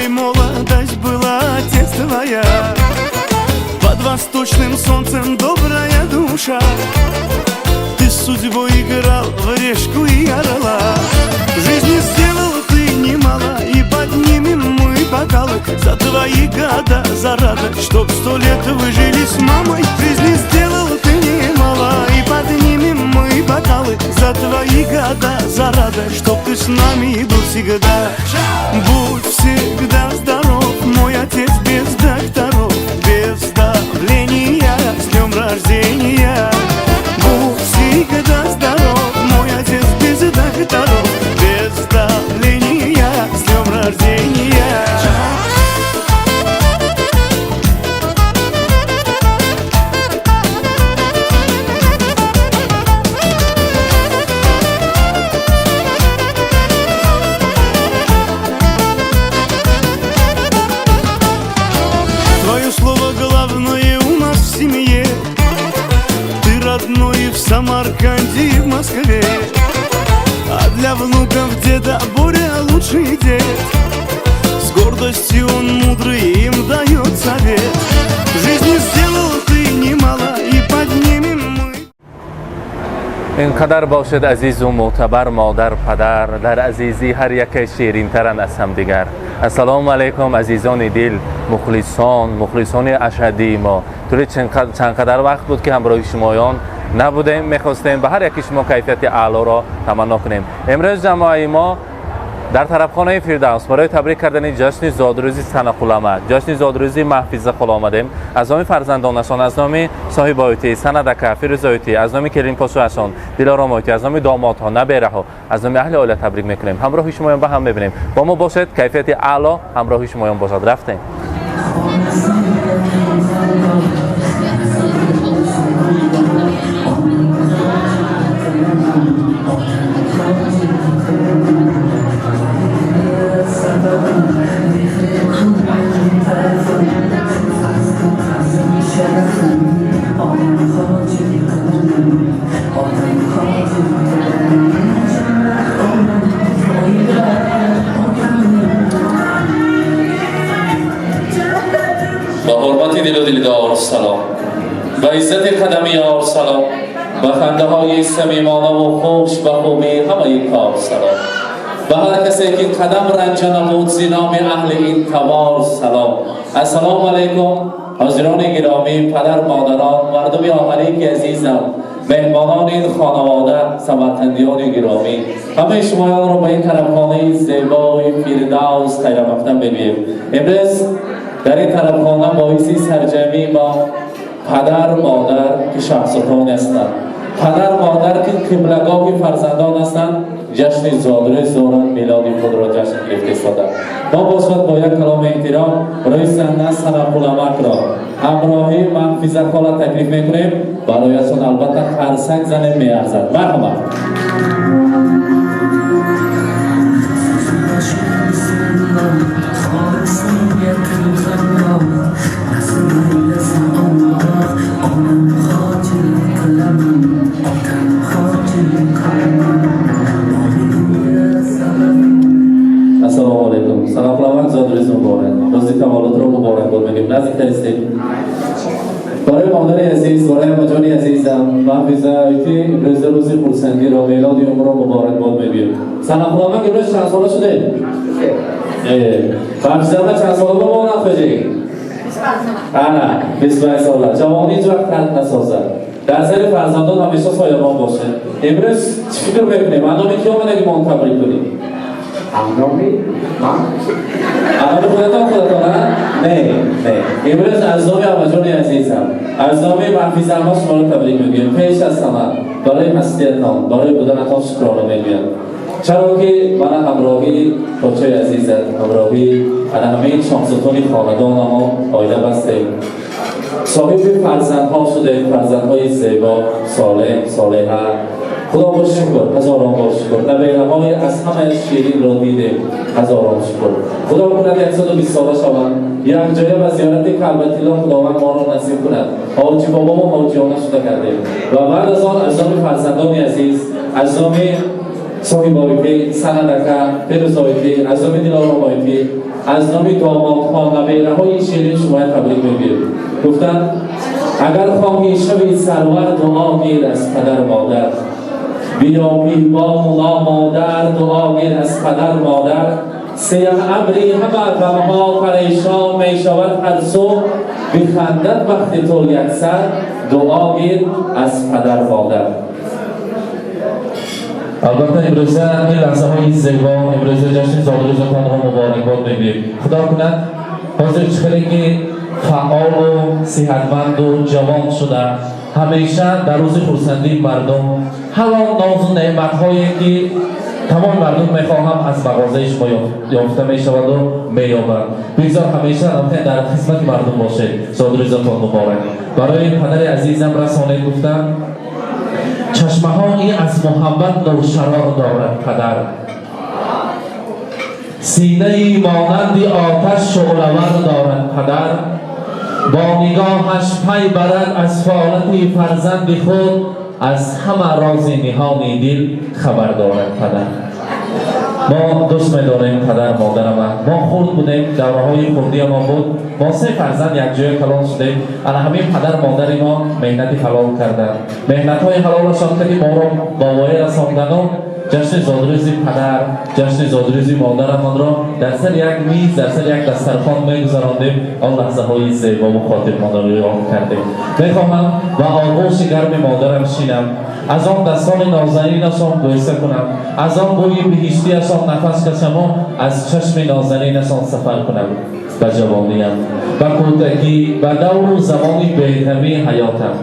тобой молодость была тестовая, под восточным солнцем добрая душа. Ты с судьбой играл в решку и орла. Жизни сделал ты немало, и поднимем мы бокалы за твои года, за радость, чтоб 100 лет вы жили с мамой. Жизни сделал ты немало, и поднимем мы бокалы за твои года, за радость, чтоб ты с нами был всегда. Будь всегда здоров, мой отец без докторов, без давления, с днем рождения. Будь всегда здоров, мой отец без докторов, без давления, с днем рождения. Твое слово главное у нас в семье. Ты родной в Самарканде и в Москве, а для внуков деда Боря лучший дед. С гордостью он мудрый, им дает совет. В жизни сделал ты немало, и поднимем мы. اینقدر باشد عزیز و معتبر مادر پدر، در عزیزی هر یک شیرین ترن از هم دیگر. السلام علیکم عزیزان دل، مخلصان اشهدی ما. طوری چند قدر وقت بود که همراه شمایان نبودیم، میخواستیم به هر یک شما کیفیت اعلا را تمنا کنیم. امروز جماعی ما در طرفخانه فردوس برای تبریک کردن جشن زادروزی سنخولامه، جشن زادروزی محفظه خل آمدیم. از نام فرزندانشان، از نام صاحب آیتی سندک فیروز آیتی، از نام کلین پاسوشان دلارام آیتی، از نام دامادها نبیرها، از نام اهل عائله تبریک میکنیم. همراه شمایان با هم میبینیم. با ما باشد، کیفیت اعلا همراه شمایان باشد. رفتیم. با حرمت دل و دلدار سلام، با عزت قدم یار سلام، با خنده های صمیمانه و خوش به خوبی همه کار سلام. به هر کسی که قدم رنج نمود ز نام اهل این توار سلام. السلام علیکم حاضران گرامی، پدر مادران، مردم آمریک عزیزم، مهمانان این خانواده، سمرقندیان گرامی، همه شمایان را به این طرفخانه زیبای فردوس خیر مقدم می‌گویم. امروز در این طرفخانه باعث سرجمی ما پدر مادر که شخصیتان هستند، پدر مادر که قبله‌گاه فرزندان هستند، جشن زادروز دارند، میلاد خود را جشن گرفته شده. ما باشد با یک کلام احترام برای صحنه سنخولامک را همراهی محفظه خاله تکلیف میکنیم. برایشان البته خرسک زنه میارزد. مرحبا. السلام علیکم. سنخولامک زادروز مبارک. روزی تولد رو مبارک باد میگیم. نزدیکتر استید. برای مادر عزیز، برای مجانی عزیزم، محفظه آیتی روز خورسندی را میلاد عمر را مبارک باد میگیم. سنخولامک امروز چند ساله شده؟ محفظه ما چند ساله با ما نخواهید؟ نه 25 ساله. جوانی هیچ وقت ترک نسازد. در سر فرزندان همیشه سایبان باشه. امروز چی فکر میکنیم؟ اندامی کیا منه که ما تبریک کنیم؟ اندامی؟ من؟ اندامی خودتان نه؟ امروز از نام آمجان عزیزم، از نام محفظه ما شما را تبریک میگویم. پیش از همه برای هستیتان، برای بودنتان شکرانه میگویم. چرا که من همراهی بچه عزیزت، همراهی همه شخصیتان خاندان ما آیده بستیم. صاحب فرزندها شده، فرزندهای زیبا، صالحه. خدا با شکر، هزاران بار شکر. نبیره‌های از همه شیرین را دیده، هزاران شکر. خدا کند 120 ساله شوند، یک جای و زیارت کعبةالله خداوند ما را نصیب کند. حاجی بابا و حاجیانه شده کردیم و بعد از آن از نام فرزندان عزیز، از نام صاحبایتی سندکه پیروزایتی از نام دلارامایتی از نام داماد خان و غیره های شیرین شما تبریک میگیم. گفتن اگر خواهی شوی سرور دعا گیر از پدر مادر، بیا با مولا مادر دعا گیر از پدر مادر. سیه ابری همه غمها پریشان می شود هر صبح، بخندد وقتی تو یک سر دعا گیر از پدر مادر. البته امروزه این لحظه های زیبا، امروزه جشن زادروزتان را مبارکباد میگیم. خدا کند حاضر چخلی که فعال و صحتمند و جوان شده همیشه در روز خرسندی مردم حالا ناز و نعمت هایی که تمام مردم میخواهم از مغازهش یافته میشود و مییابند. بگذار همیشه در خدمت مردم باشه. زادروزتان مبارک. برای پدر عزیزم رسانه گفتم چشمه هایی از محبت نوشرار دارد پدر، سینه ای مانند آتش شعله‌ور دارد پدر، با نگاهش پی برد از فعالت فرزند خود، از همه راز نهان دل خبر دارد پدر. ما دوست می‌داریم پدر مادرم. ما خرد بودیم، دوره‌های خردی ما بود. ما سه فرزند یک جای کلان شدیم. انا همین پدر مادر ما مهنتی حلال کردند. مهنت‌های حلالشان که ما را با وای رساندند. جشن زادروزی پدر، جشن زادروزی مادرمان را در سر یک میز، در سر یک دسترخوان می‌گذراندیم. آن لحظه‌های زیبا و خاطرمان را یاد کردیم. می‌خواهم و آغوش گرم مادرم شینم، از آن دستان نازنینشان بوسه کنم، از آن بوی بهشتیشان نفس کشم و از چشم نازنینشان سفر کنم به جوانیم، به کودکی، به دور و زمان بی‌همی حیاتم.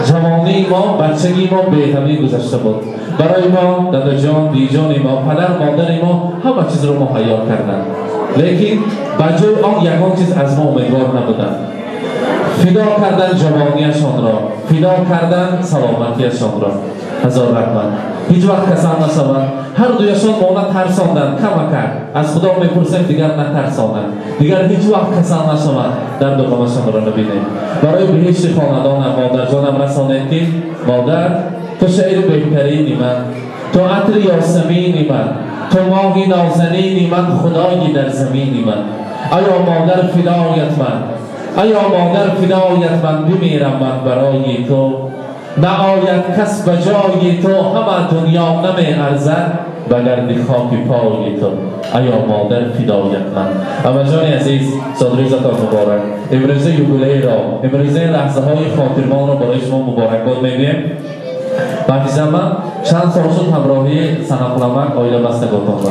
جوانی ما، بچگی ما بی‌همی گذشته بود. برای ما دادا جان، دیجان ما، پدر مادر ما همه چیز رو مهیا کردند، لیکن بجای آن یگان چیز از ما امیدوار نبودند. فدا کردن جوانیشان را، فدا کردن سلامتیشان را. هزار رحمت. هیچ وقت کسان نشوند. هر دویشان ما نترساندند. کمک از خدا میپرسیم دیگر نترسانند، دیگر هیچ وقت کسان نشوند در دقامشان را نبینیم. برای بهشت خاندان مادر جانم رسانید که مادر تو شعر بهترینی من، تو عطر یاسمینی من، تو ماهی نازنینی من، خدایی در زمینی من. آیا مادر فدایت من، آیا مادر فدایت من، بمیرم من برای تو. نآید کس به جای تو، همه دنیا نمی ارزد بگردی خاک پای تو. آیا مادر فدایت من. اما جان عزیز، زادروزتان مبارک. امروزه یوبیلی را، امروزه لحظه های خاطرمان را برای شما مبارکباد میگیم. بعدیزم من چند سال شد همراهی سنقلمک آیله بستگاتان را.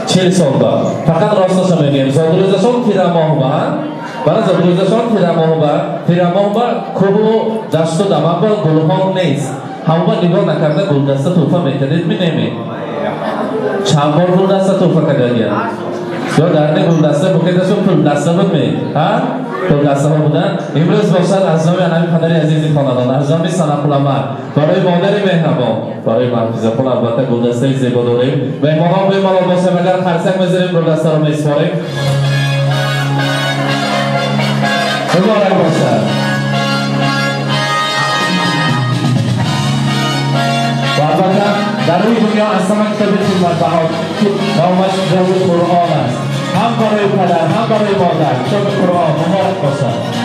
40 سال بعد فقط راستش میگیم زادروزشان تیره ماه بعد، برای زادروزشان تیره ماه بعد کوه و دشت و دمن با گلها نیست. همه نگاه نکرده گلدسته توفه میکردید می‌نیمید. چند بار گلدسته توفه کردید؟ یا درنه گلدسته بکیدشون پول دسته بود می؟ پول دسته ها بودن؟ امروز باشد از نام انامی پدر عزیزی خاندان، از نام سنقلمک، برای مادر مهربان، برای محفظه خود البته گلدسته زیبا داریم. مهمانان به مالا باشه اگر خرسک میذاریم گلدسته رو میسپاریم. مبارک باشد. و البته در روی دنیا از همه کتابی خدمت بها نامش جوز قرآن است. هم برای پدر هم برای مادر کتاب قرآن مبارک باشد.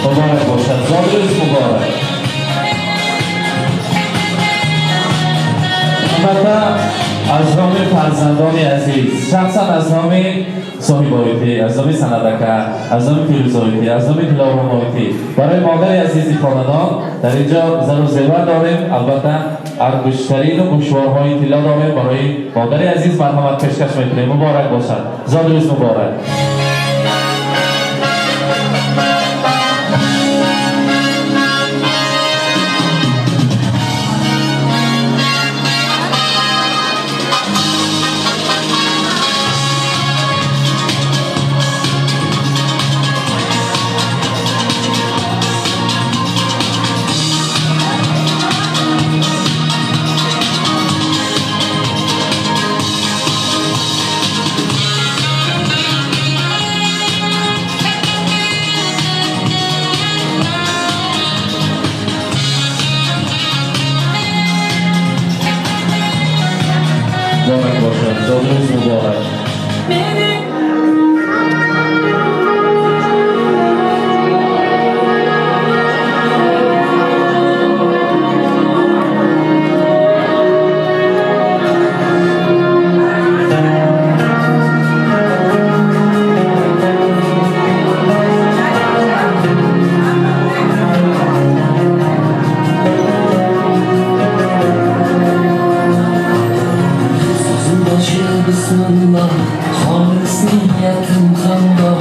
مبارک باشد. زادروز مبارک. البته از نام فرزندان عزیز، شخصا از نام صاحبایتی، از نام سندکه، از نام پیروزایتی، از نام دلارامایتی، برای مادر عزیزی خاندان در اینجا زر و زیور داریم. البته ارزشترین و گوشوارهای طلا داریم. برای مادر عزیز مرحمت پیشکش میکنیم. مبارک باشد. زادروز مبارک. بسم الله خالص نیتم خنده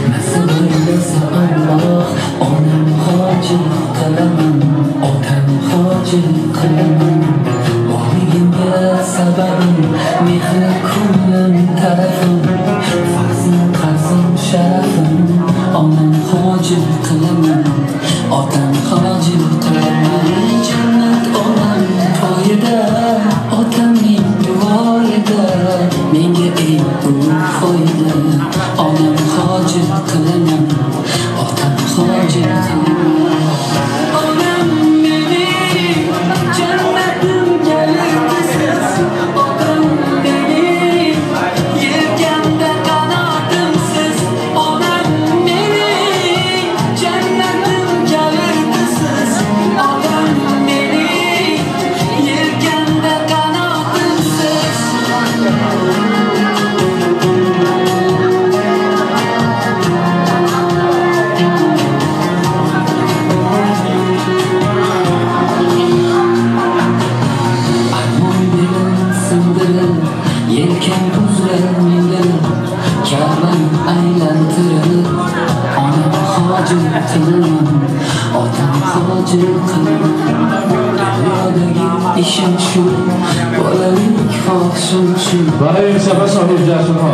مثل ایلس الله آنم خاجی قلمم آتم خاجی قلمم باقیم یه سببم میخل کلم طرفم فرزم قرزم شرفم آنم خاجی قلمم آتم خاجی قلمم جنت آنم پایده آتم این دوایده میگه ای بود فایده آنم خاجی قلمم آتم خاجی قلمم آنم میبی جنتم gelir kısız Odun benim Yelkende kanadımsız Onam benim Cennetim gelir kısız Odun benim Yelkende kanadımsız Yelken buzlar mindirir Kervan aylantirir Onam hacı kılım Otam hacı kılım Dünyadagi işim şu Bolalik fohishim şu برای امشب شاهد جشن ها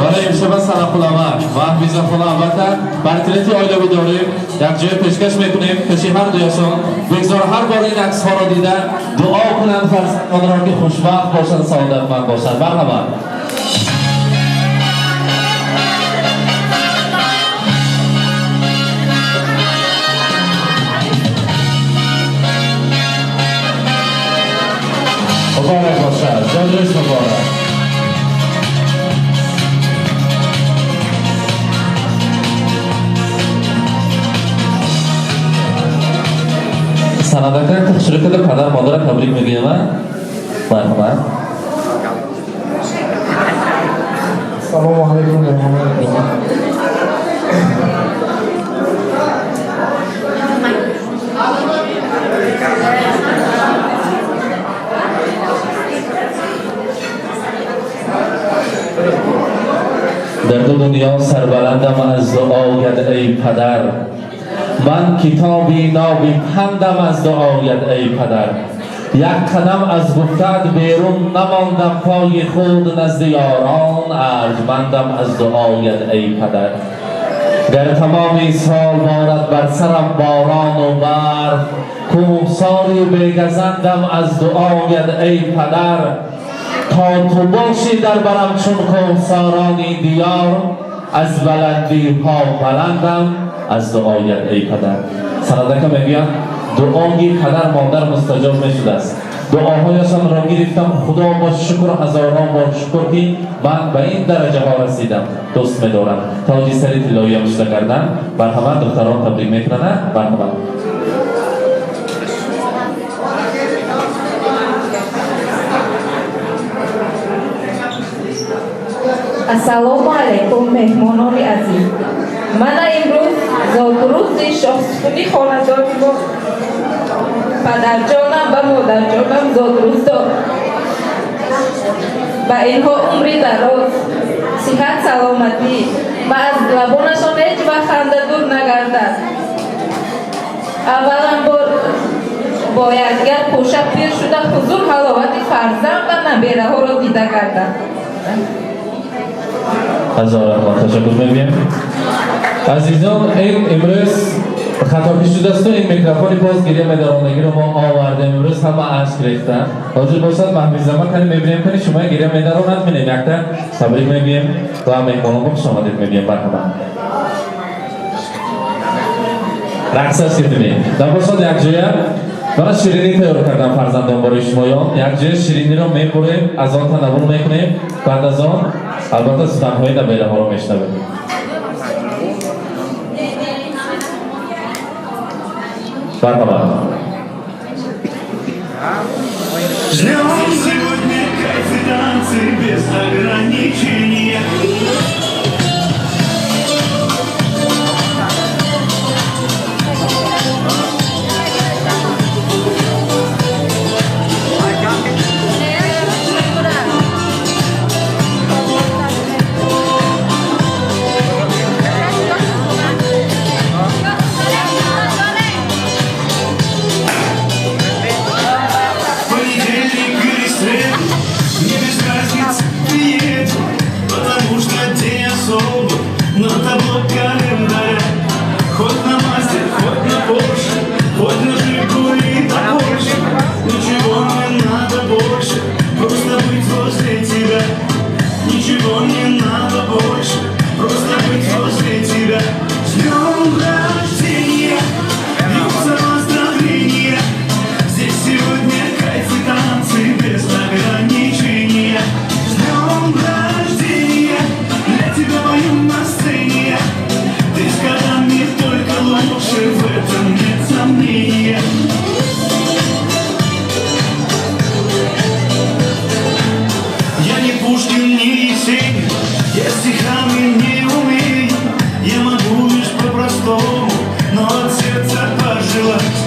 برای امشب سنخلامر و حفیظخلا البته برتریتی آیلوی داریم یک جای پیشکش میکنیم پیشی هر دویشان بگذار هر بار این عکس ها را دیدن دعا کنند فرزندان را که خوشبخت باشند سعادتمند باشند مرحبا مبارک باشد جانش مبارک سنادکان تشریف کده پدر مادر تبریک میگیم مرحبا السلام علیکم و رحمت الله در دو دنیا سربلندم از دعایت ای پدر من کتابی نابی پندم از دعایت ای پدر یک قدم از گفتت بیرون نماندم پای خود نزد یاران ارجمندم از دعایت ای پدر در تمام سال بارد بر سرم باران و برف کوهساری بگزندم از دعایت ای پدر تا تو باشی در برم چون کوهسارانی دیار از بلندی ها بلندم از دعایت ای پدر سندکه میگویم دعای پدر مادر مستجاب میشده است دعاهایشان را گرفتم خدا با شکر هزاران بار شکر که من به این درجه ها رسیدم دوست میدارم تاجی سری طلایی مشته کردن بر همه دختران تبریک میکنن بر همه Assalomu alaykum mehmononi aziz. Mana imroz zoturuzi shohsufuni xonadoni bo padarjonam va modarjonam zoturuz dor. Ba inho umri daroz, sihat salomati va az labonashon hech vaqt xanda dur nagardad. Avvalambor boyad gar qo'shab pir shuda huzur halovati farzand va nabiraҳоро дида кардам. هزار تشکر می‌گویم عزیزان این امروز خطابی شده است و این میکروفون باز گیری مدارانگی رو ما آوردیم امروز همه عشق ریختن حاضر باشد محبیز زمان کنیم می‌بینیم کنیم شما گیری مدارانت می‌نیم یک تا تبریک می‌گویم و مهمانان خوش آمدید می‌گویم مرحبا رقص است کردیم در باشد یک جای من شیرینی تیار کردم فرزندان برای شمایان یک جای شیرینی رو می‌بریم از آن تنوع می‌کنیم بعد از آن البته ستن‌های نبیره ها رو میشنویم مرحبا Ждем сегодня кайф и танцы без ограничения. ничего не надо больше, просто быть возле тебя. С днем рождения, бьются поздравления, здесь сегодня кайф и танцы без ограничения. С днем рождения, для тебя пою на сцене, ты с годами только лучше, в этом нет сомнения. Я не Пушкин, не Есенин, я стихами не умею, я могу лишь по-простому, но от сердца пожелать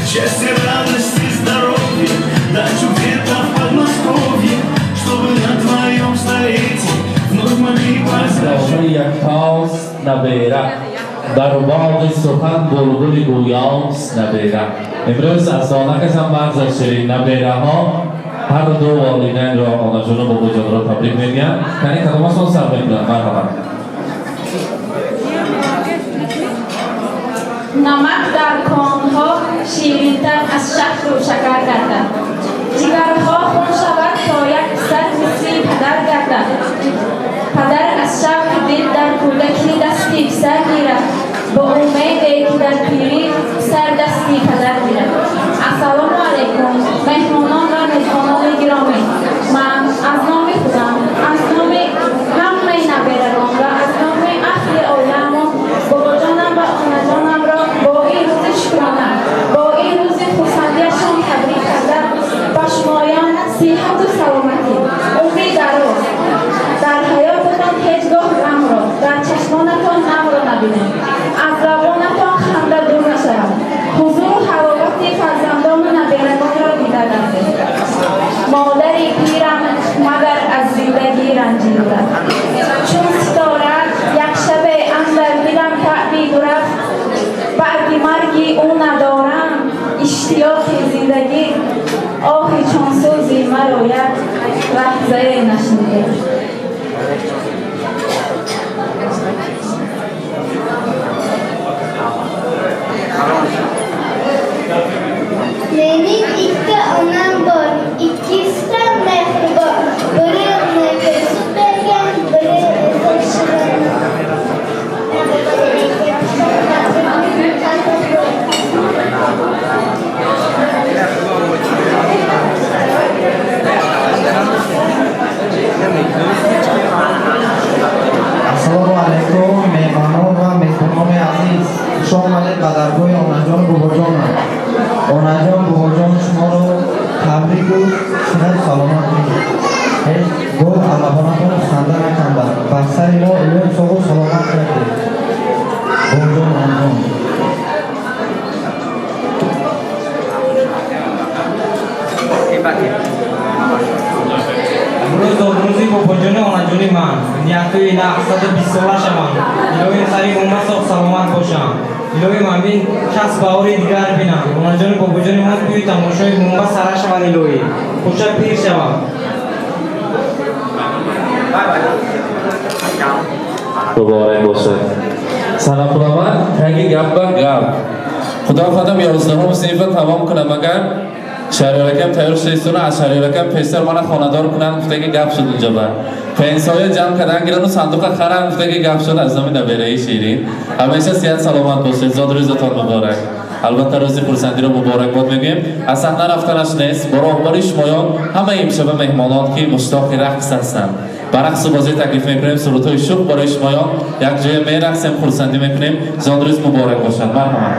счастья, радости, здоровья, дачу где-то в Подмосковье, чтобы на твоем столетии вновь могли داخل یک تاس نبیره در باغ سخن بلبل گویاس نبیره. امروز از دانکش هم مغز از شیرین نبیره ها هر دو والدین را آنا جون و بابا جان را تبریک میگن. کنی کدامشون سر بگیرن. مرحبا. نمک در کانها شیرین‌تر از شکر و شکر گردد. جگرها خون شود تا یک سر مثل پدر گردد. پدر از شوق دل در کودکی دستی سر گیرد، با امیدی که در پیری سر دستی پدر گیرد. السلام علیکم مهمانان و میزبانان گرامی، من از نام خودم، از نام همه نبیرگان و از نام اهل عالم بابا جانم و آنا جانم را با این روز شکرانه، با این روز خرسندی‌شان تبریک کرده و شمایان صحت و سلامتی، عمری دراز، در حیاتتان هیچگاه غم را در چشمانتان نم را نبینید، از لبانتان خنده دور نشود، حضور و حلاوت فرزندان و نبیرگان را دیده گردید. مادری پیرم مگر از زندگی رنجیده، چون ستاره یک شب اندر دلم تعبیر رفت، بعد مرگی او ندارم اشتیاق زندگی، آهی چون سوزی مرا یک لحظه نشنیده. Benim iki anam var, ikisi de mehriban. Biri nefesi bergen, biri taşıran. Assalomu alaykum mehmonon va mehmononi aziz. Xush omaded ba dargohi onajon bobojonam. Onajon bobojon shumoro tabriku sihat salomat megӯyed. Hech goh alabonatон xанда накарда, бар сари мо илм согъу саломат кардед. Bobojon onajon. امروز روزی باباجان و آناجان من نیتوی نه 120 ساله شوم. الهی سری عمر ساخت سلامت باشم. الهی من بین کس باوری دیگر بینم. آناجان باباجان من توی تماشای عمر سره شوم. الهی خوشا پیر شوم. مبارک باشد. سلام خداوند تنگی گپ با گپ. خدا خودم 11 صنف تمام کنم اگر شهریارکم تیار شدیستونه از شهریارکم پیستر من خاندار کنن گفته که گپ شد اونجا بر پنسای جمع کردن گیرن و صندوق خرن گفته که گپ شد از نمی نبیره شیرین همیشه صحت سلامت باشید زاد روزتان مبارک البته روزی خرسندی رو مبارک باد میگیم از صحنه رفتنش نیست با راهبری شمایان همه امشب مهمانان که مشتاق رقص هستند با رقص و بازی تکلیف میکنیم سرودهای شوق برای شمایان یک جای میرقصیم خرسندی میکنیم زاد روز مبارک باشد مرحبا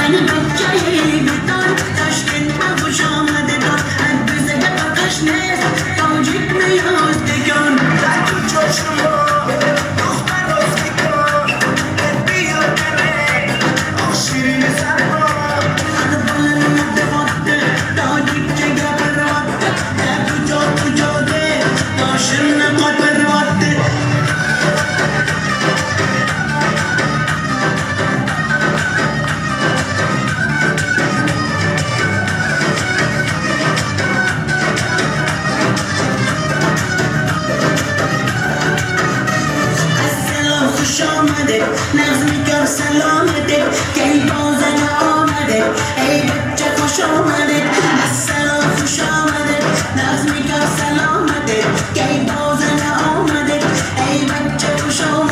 Beni bekleyin, taşkent, bu şamede, آمده نظمی کار سلامته که ای بازن آمده ای بچه خوش آمده از سلام خوش آمده نظمی کار سلامته که ای بازن آمده ای بچه خوش آمده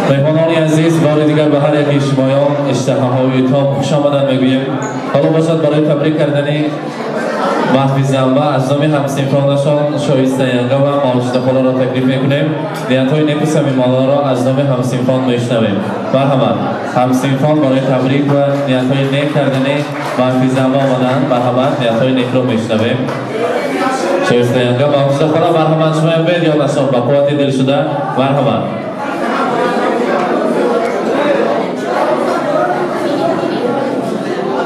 مهمانان عزیز بار دیگر به هر یکی شمایان اشتهاهای تام خوش آمدن میگوییم. حالا باشد برای تبریک کردن محفظ انبا از نام همسینفرانشان شایسته ینگه و ماجد خدا را تکلیف میکنیم. نیت‌های نیک و صمیمانه را از نام همسینفران میشنویم. مرحبا همسینفران برای تبریک و نیت‌های نیک کردن محفظ انبا آمدن. مرحبا نیت‌های نیک را میشنویم. شایسته ینگه ماجد خدا مرحبا شما بید یا نشان با قوت دل شده. مرحبا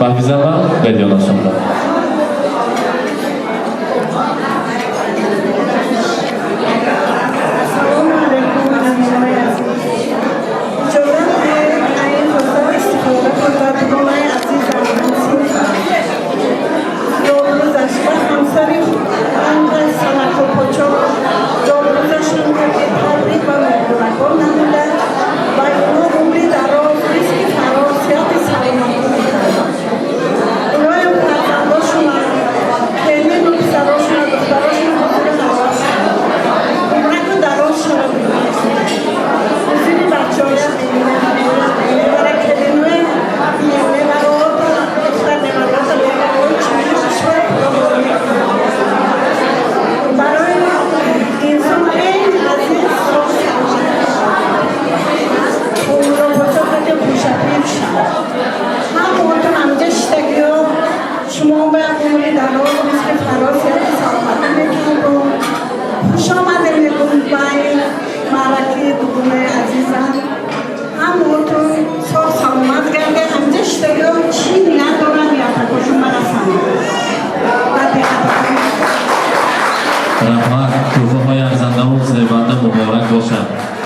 محفظ انبا بید یا نشان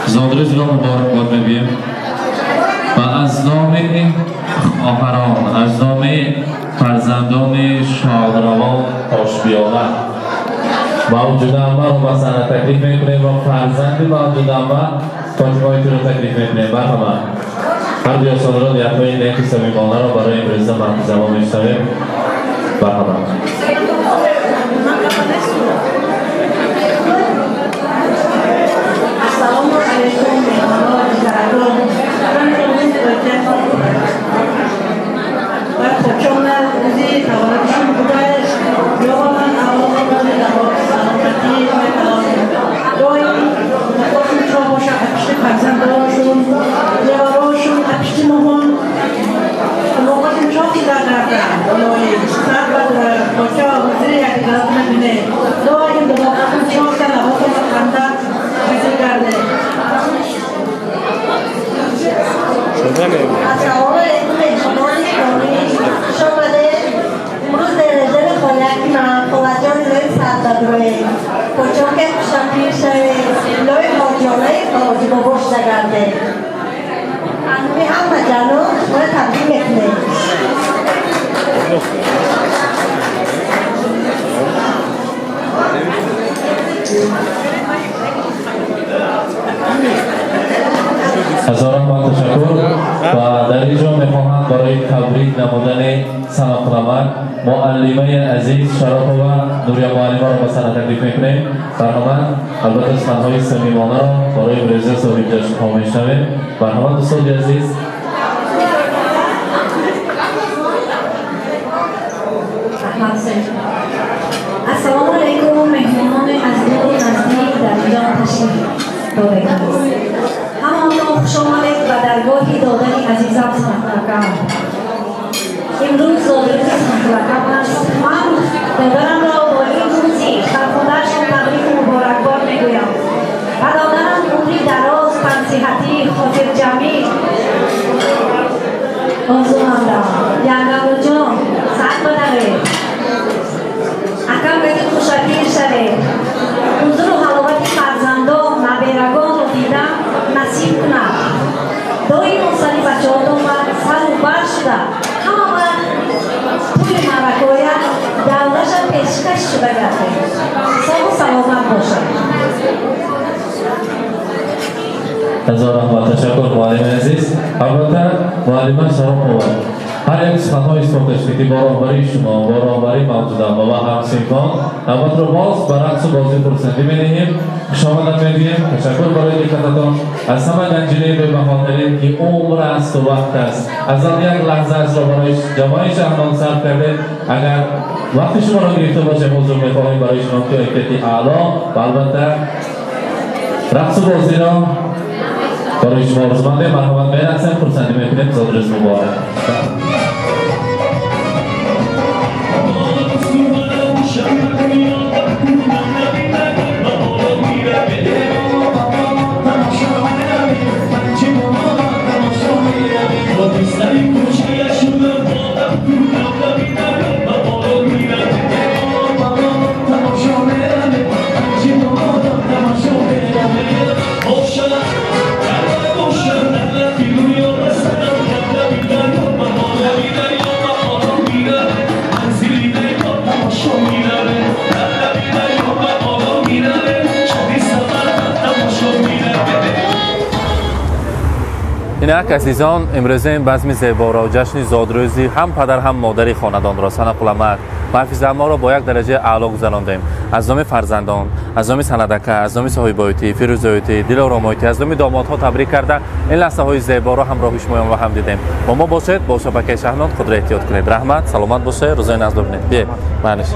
زادروز را مبارک باد میگوییم و از نام آفران از نام فرزندان شادروان خوشبیامد موجود انبا رو مثلا تکلیف میکنیم و فرزند موجود انبا فاطمه تو رو تکلیف میکنیم. مرحبا هر دوستان را نیت‌های نیک صمیمانه را برای امروز محفظ انبا میشنویم. مرحبا هزاران بار تشکر و در اینجا میخواهم برای تبریک نمودن سناخنامه معلمه عزیز شراپова نوریا معلمه را به سنه تکلیف میکنیم. برنامه البته سخنهای صمیمانه را برای بریزه صاحب جشن‌ها میشنویم. برنامه دوستان عزیز السلام علیکم مهمانان عزیز و نزدیک در اینجا تشریف دارید. همانطور خوش آمدید به درگاه دادن عزیزم سنتلکم. امروز زادروز سنتلکم است. من دادرم را با این روزی فرخنده‌شان تبریک و مبارکباد میگویم و دادرم عمری دراز پنصیحتی خاطر جمعی آرزومندم. ینگم جان سعد بدارید اکم بگید خوشحالی شده حضور و حلاوت فرزندان نبیرگان رو دیدم نصیب کنم. دایی مصلی بچه ها دومد سر و بر شده همه وقت توی مرکویت دولش هم پیشکش شده گرده. سال و سلامت باشد. هزاران با تشکر معلم عزیز. البته معلمه شراپova هر یک سخنهای استفاده برابری شما برابری موجودم و همسیکان نوبت رو باز بر عکس و بازی پرسندی می‌دهیم. شما می‌دهیم تشکر برای دقتتان از همه گنجینه به بهادری که عمر است و وقت است. از آن یک لحظه است را برای جماعی شهرمان صرف کرده. اگر وقت شما را گرفته باشه موضوع می‌خواهیم برای شما کیفیت اعلی و البته رقص و بازی را برای شما رزمنده مرحمت می‌رقصیم. پرسندی می‌کنیم. زادرس مبارک. اینک عزیزان امروز این بزم زیبا و جشن زادروزی هم پدر هم مادری خاندان را سنه قلمک محفظ ما را با یک درجه اعلی گذراندیم. از نام فرزندان، از نام سندکه، از نام صاحب بایتی، فیروزایتی، دل و رامایتی، از نام دامادها تبریک کرده این لحظه های زیبا را همراه شما و هم دیدیم. با ما باشید، با شبکه شهرنامه خود را احتیاط کنید. رحمت، سلامت باشه، روزای نزد ببینید. بیا، معنیش